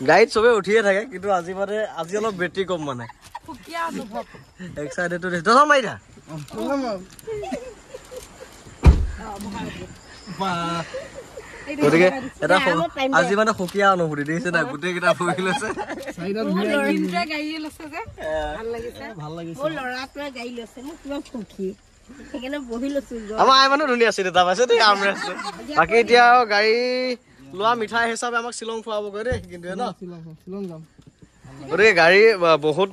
গাড়ীত চবে উঠিয়ে থাকে কিন্তু আজি মানে আজি অলপ বেটৰী কম মানে এক্সাইটেড তো মাৰি দা গতিকে এটা আজি মানে সুকীয়া অনুভূতি দেখিছে না গোটেই কেইটা বহি লৈছে আমাৰ আই মানুহ ধুনীয়া আছে দেউতা পাইছে দেই বাকী এতিয়া গাড়ী লোৱা মিঠাই হিচাপে আমাক শ্বিলং খুৱাবগৈ দেই কিন্তু ন গতিকে গাড়ী বহুত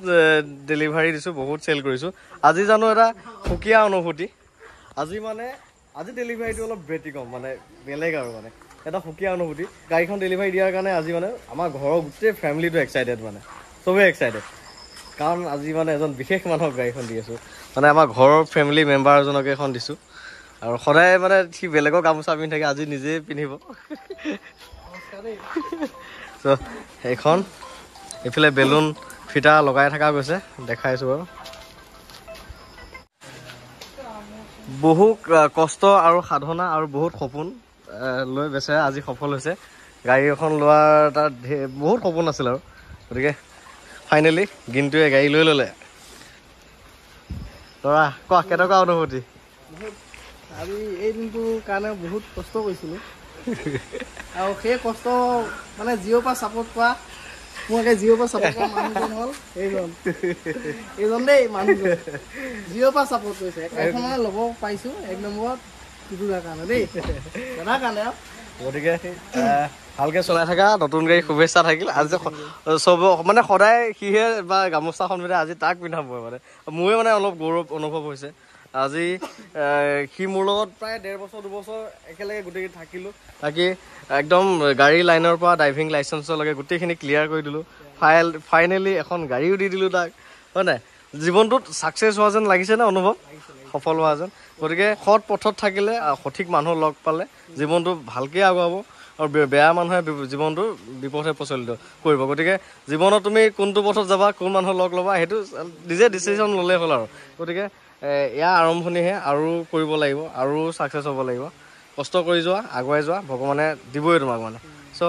ডেলিভাৰী দিছোঁ বহুত চেল কৰিছোঁ আজি জানো এটা সুকীয়া অনুভূতি আজি ডেলিভাৰীটো অলপ ব্যতিক্ৰম মানে বেলেগ আৰু মানে এটা সুকীয়া অনুভূতি গাড়ীখন ডেলিভাৰী দিয়াৰ কাৰণে আজি মানে আমাৰ ঘৰৰ গোটেই ফেমিলিটো এক্সাইটেড মানে চবেই এক্সাইটেড কাৰণ আজি মানে এজন বিশেষ মানুহক গাড়ীখন দি আছোঁ মানে আমাৰ ঘৰৰ ফেমিলি মেম্বাৰ এজনকে এখন দিছোঁ আৰু সদায় মানে সি বেলেগৰ গামোচা পিন্ধি থাকে আজি নিজে পিন্ধিব চ' এইখন এইফালে বেলুন ফিটা লগাই থকা গৈছে দেখাইছোঁ বাৰু বহু কষ্ট আৰু সাধনা আৰু বহুত সপোন লৈ বেচেৰা আজি সফল হৈছে গাড়ী এখন লোৱাৰ তাত বহুত সপোন আছিল আৰু গতিকে ফাইনেলি গিন্টুৱে গাড়ী লৈ ল'লে ল'ৰা কোৱা কেনেকুৱা অনুভূতি আজি এই দিনটোৰ কাৰণে বহুত কষ্ট কৰিছিলোঁ আৰু সেই কষ্ট মানে জিঅ'ৰ পৰা ছাপোৰ্ট কৰা মোৰ জিঅ'ৰ পৰা ছাপোৰ্ট কৰা মানুহজন হ'ল এইজন দেই মানুহজন জিঅ'ৰ পৰা ছাপোৰ্ট কৰিছে এখন মানে ল'ব পাৰিছোঁ 1 নম্বৰত টুটুকাৰ কাৰণে দেই দাদাৰ কাৰণে আৰু গতিকে ভালকৈ চলাই থকা নতুন গাড়ী শুভেচ্ছা থাকিল আজি চব মানে সদায় সিহে বা গামোচাখন পিন্ধে আজি তাক পিন্ধাব মানে মোৰে মানে অলপ গৌৰৱ অনুভৱ হৈছে আজি সি মোৰ লগত প্ৰায় 1.5 বছৰ 2 বছৰ একেলগে গোটেই থাকিলোঁ বাকী একদম গাড়ী লাইনৰ পৰা ড্ৰাইভিং লাইচেঞ্চলৈকে গোটেইখিনি ক্লিয়াৰ কৰি দিলোঁ ফাইনেলি এখন গাড়ীও দি দিলোঁ তাক হয় নাই জীৱনটোত ছাকচেছ হোৱা যেন লাগিছে নে অনুভৱ সফল হোৱা যেন গতিকে সৎ পথত থাকিলে সঠিক মানুহ লগ পালে জীৱনটো ভালকৈ আগুৱাব আৰু বেয়া মানুহে জীৱনটো বিপথে প্ৰচলিত কৰিব গতিকে জীৱনত তুমি কোনটো পথত যাবা কোন মানুহ লগ ল'বা সেইটো নিজে ডিচিশ্যন ল'লেই হ'ল আৰু গতিকে ইয়াৰ আৰম্ভণিহে আৰু কৰিব লাগিব আৰু ছাকচেছ হ'ব লাগিব কষ্ট কৰি যোৱা আগুৱাই যোৱা ভগৱানে দিবই তোমাক মানে চ'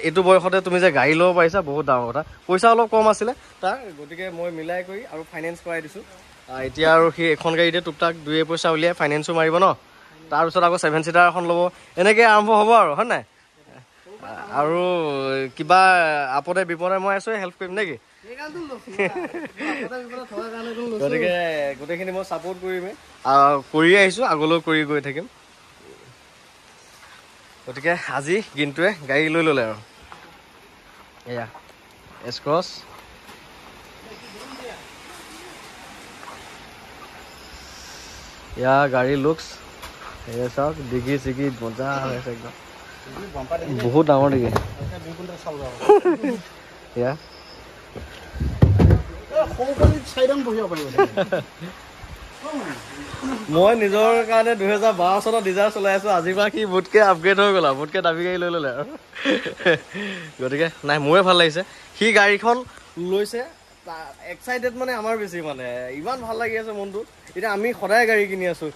এইটো বয়সতে তুমি যে গাড়ী ল'ব পাৰিছা বহুত ডাঙৰ কথা পইচা অলপ কম আছিলে তাৰ গতিকে মই মিলাই কৰি আৰু ফাইনেন্স কৰাই দিছোঁ এতিয়া আৰু সি এখন গাড়ীতে টুকটাক 2 পইচা উলিয়াই ফাইনেন্সো মাৰিব ন তাৰপিছত আকৌ 7 চিটাৰ এখন ল'ব এনেকৈ আৰম্ভ হ'ব আৰু হয় নাই আৰু কিবা আপদে বিপদে মই আছোঁ হেল্প কৰিম নেকি গতিকে গোটেইখিনি মই ছাপোৰ্ট কৰিমেই কৰি আহিছোঁ আগলৈও কৰি গৈ থাকিম গতিকে আজি গিন্টুৱে গাড়ী লৈ ল'লে আৰু এয়া এছক্ৰছ এয়া গাড়ী লুকছ এয়া চাওক ডিগি চিগি মজা হৈ আছে একদম বহুত ডাঙৰ ডিগি এয়া মই নিজৰ কাৰণে 2012 চনত ডিজাৰ চলাই আছোঁ আজিৰ পৰা সি মোতকৈ আপগ্ৰেড হৈ গ'ল আৰু মোতকৈ দাবী গাড়ী লৈ ল'লে আৰু গতিকে নাই মোৰে ভাল লাগিছে সি গাড়ীখন লৈছে এক্সাইটেড মানে আমাৰ বেছি মানে ইমান ভাল লাগি আছে মনটো এতিয়া আমি সদায় গাড়ী কিনি আছোঁ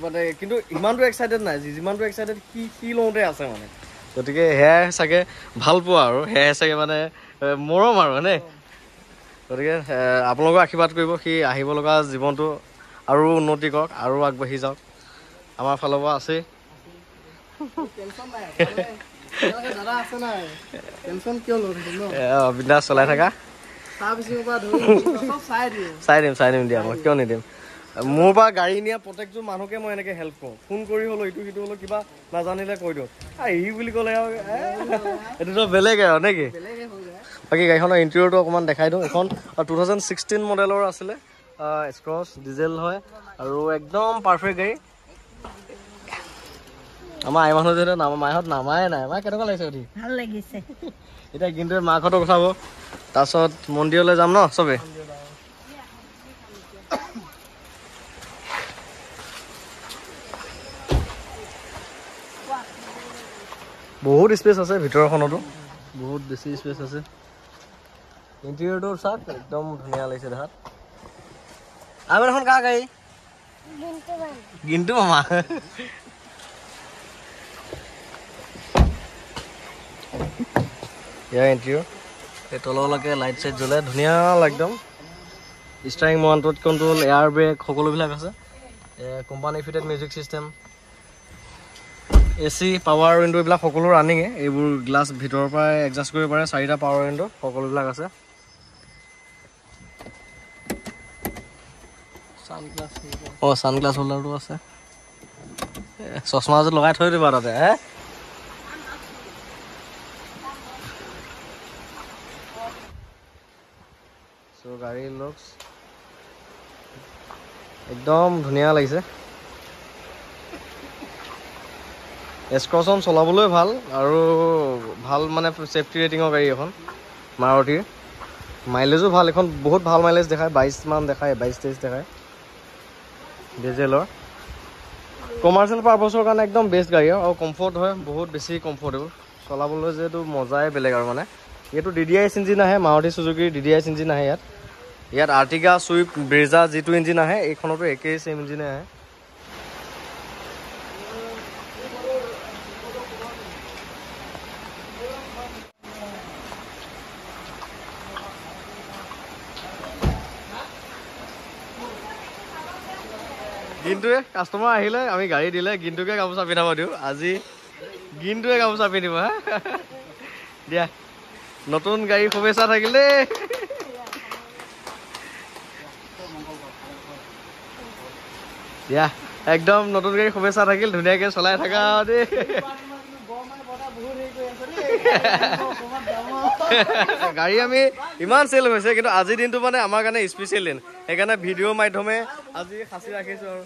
মানে কিন্তু ইমানটো এক্সাইটেড নাই যিমানটো এক্সাইটেড সি লওঁতে আছে মানে গতিকে সেয়াই চাগে ভাল পোৱা আৰু সেয়াই চাগে মানে মৰম আৰু মানে গতিকে আপোনালোকেও আশীৰ্বাদ কৰিব সি আহিব লগা জীৱনটো আৰু উন্নতি কৰক আৰু আগবাঢ়ি যাওক আমাৰ ফালৰ পৰা আছেই বিন্দাছ চলাই থাকা চাই দিম দিয়া মই কিয় নিদিম মোৰ পৰা গাড়ী নিয়া প্ৰত্যেকজন মানুহকে মই এনেকৈ হেল্প কৰোঁ ফোন কৰি হ'লেও ইটো সিটো হ'লেও কিবা নাজানিলে কৈ দিওঁ ই বুলি ক'লে আৰু এইটোতো বেলেগে আৰু নেকি বাকী গাড়ীখনৰ ইণ্টেৰিয়ৰটো অকণমান দেখাই দিওঁ এখন 2016 মডেলৰ আছিলে স্ক্ৰছ ডিজেল হয় আৰু একদম পাৰফেক্ট গাড়ী আমাৰ আই মানুহ যিহেতু মাহঁত নামায়ে নাই মা কেনেকুৱা লাগিছে সুধি ভাল লাগিছে এতিয়া কিন্তু মাকহঁতক উঠাব তাৰপিছত মন্দিৰলৈ যাম ন চবে বহুত স্পেচ আছে ভিতৰখনতো বহুত বেছি স্পেচ আছে ইণ্টেৰিয়ৰটো চাওক একদম ধুনীয়া লাগিছে দেখাত আৰু এখন কাৰ গাড়ী গিন্টু মামা ইয়াৰ ইণ্টেৰিয়ৰ এই তললৈকে লাইট চাইট জ্বলে ধুনীয়া একদম steering mounted control air brake সকলোবিলাক আছে company fitted music system AC power window এইবিলাক সকলো ৰানিঙে এইবোৰ গ্লাছ ভিতৰৰ পৰাই এডজাষ্ট কৰিব পাৰে 4টা পাৱাৰ উইণ্ডো সকলোবিলাক আছে সানগ্লাছ হোল্ডাৰটো আছে চশমা যে লগাই থৈ দিবা তাতে গাড়ী লুকছ একদম ধুনীয়া লাগিছে এক্সকৰ্ছন চলাবলৈ ভাল আৰু ভাল মানে সেফটি ৰেটিঙৰ গাড়ী এখন মাৰুতিৰ মাইলেজো ভাল এখন বহুত ভাল মাইলেজ দেখায় 22 মান দেখায় 22-23 দেখায় ডিজেলৰ কমাৰ্চিয়েল পাৰপাছৰ কাৰণে একদম বেষ্ট গাড়ী আৰু কমফৰ্ট হয় বহুত বেছি কমফৰ্টেবল চলাবলৈ যেটো মজাই বেলেগ আৰু মানে এইটো DDIS ইঞ্জিন আহে মাৰুতি সুজুকিৰ DDIS ইঞ্জিন আহে ইয়াত আৰ্টিগা সুইফ্ট ব্ৰেজা যেটো ইঞ্জিন আহে এইখনতো একেই সেম ইঞ্জিনে আহে গিনটোৱে কাষ্টমাৰ আহিলে আমি গাড়ী দিলে গিনটোকে গামোচা পিন্ধাব দিওঁ আজি গিনটোৱে গামোচা পিন্ধিব হা দিয়া নতুন গাড়ী শুভেচ্ছা থাকিল দেই দিয়া একদম নতুন গাড়ী শুভেচ্ছা থাকিল ধুনীয়াকে চলাই থাকা দেই গাড়ী আমি ইমান চেল হৈছে কিন্তু আজিৰ দিনটো মানে আমাৰ কাৰণে স্পেচিয়েল দিন সেইকাৰণে ভিডিঅ' মাধ্যমে আজি সাঁচি ৰাখিছো আৰু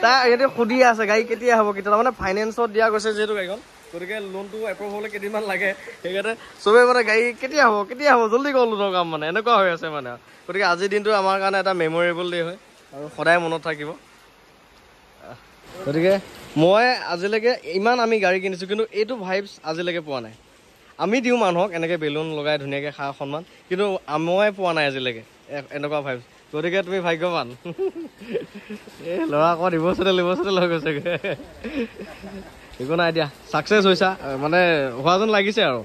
তাৰ ইয়াতে সুধি আছে গাড়ী কেতিয়া হ'ব কেতিয়া মানে ফাইনেন্সত দিয়া গৈছে যিহেতু গাড়ীখন গতিকে লোনটো এপ্ৰুভ হ'বলৈ কেইদিনমান লাগে সেইকাৰণে চবে মানে গাড়ী কেতিয়া হ'ব জল্দি কৰ লোনৰ কাম মানে এনেকুৱা হৈ আছে মানে গতিকে আজিৰ দিনটো আমাৰ কাৰণে এটা মেমৰেবল ডে হয় আৰু সদায় মনত থাকিব গতিকে মই আজিলৈকে ইমান আমি গাড়ী কিনিছোঁ কিন্তু এইটো ভাইবছ আজিলৈকে পোৱা নাই আমি দিওঁ মানুহক এনেকৈ বেলুন লগাই ধুনীয়াকৈ খা সন্মান কিন্তু মই পোৱা নাই আজিলৈকে এনেকুৱা ভাইবছ গতিকে তুমি ভাগ্যৱান এই ল'ৰা আকৌ দিবচোন লৈ গৈছেগৈ একো নাই দিয়া ছাকচেছ হৈছা মানে হোৱা যেন লাগিছে আৰু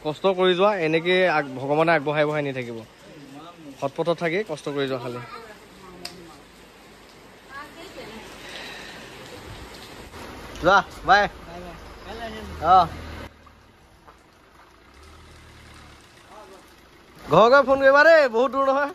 কষ্ট কৰি যোৱা এনেকৈ ভগৱানে আগবঢ়াই নি থাকিব সৎপথত থাকি কষ্ট কৰি যোৱা খালি যোৱা বাই ঘৰে ফোন কৰিবা দেই বহুত দূৰ নহয়